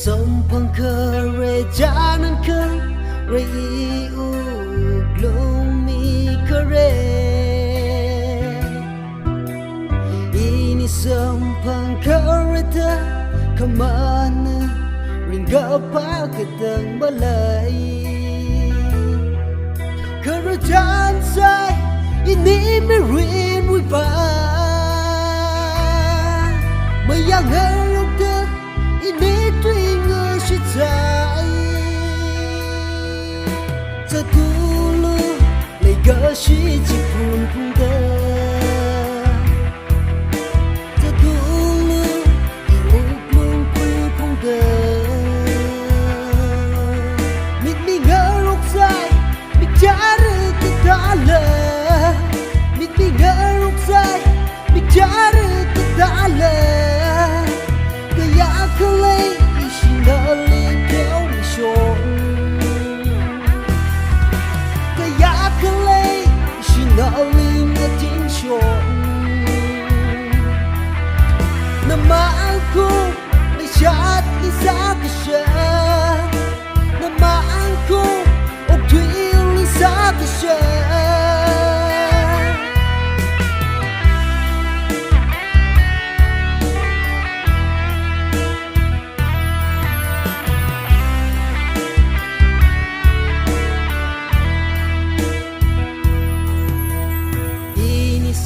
Sompangka rejananka rei uglumi kare ini sompangka reta kamana ringgapa ketang balai kerajaan saya ini merin wipa mayang herok ini tuinga shitai Zatulu lega shi jipun pungda Zatulu iuklung kui pungda Mit mi ngarok sai Mit jare ketala Mit mi ngarok sai Mit jare ketala Kaya akalay isinaling kau misyon Kaya akalay isinaling atensyon Namaan ko may siyat isa ka siya Namaan ko og tuwil isa ka siya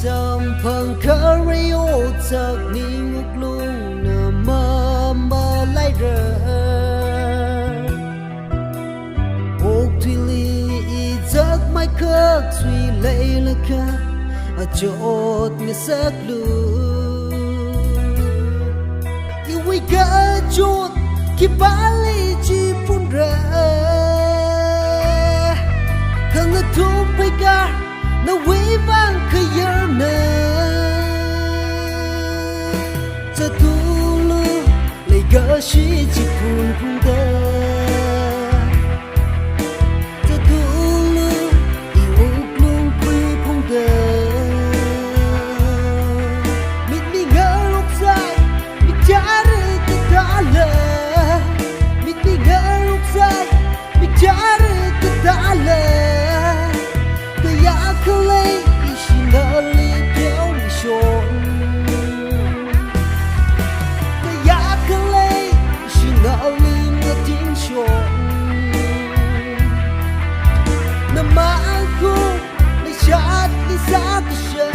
Sampang karyo tak ninguklong na mamalay ra Og twili itak may kak twilay laka Ajot nga saklu Iwi ka ajot kibali jipun ra Kang natumpay ka na wibang kayarna Zatulu lega shi jipun pungda Zatulu iuklung kui pungda Mit mi ngarok sai Mit jare ketala Mit mi ngarok sai Mit jare ketala Kaya akalay isinaling kau misyon Kaya akalay isinaling atensyon Namaan ko may siyat isa ka siya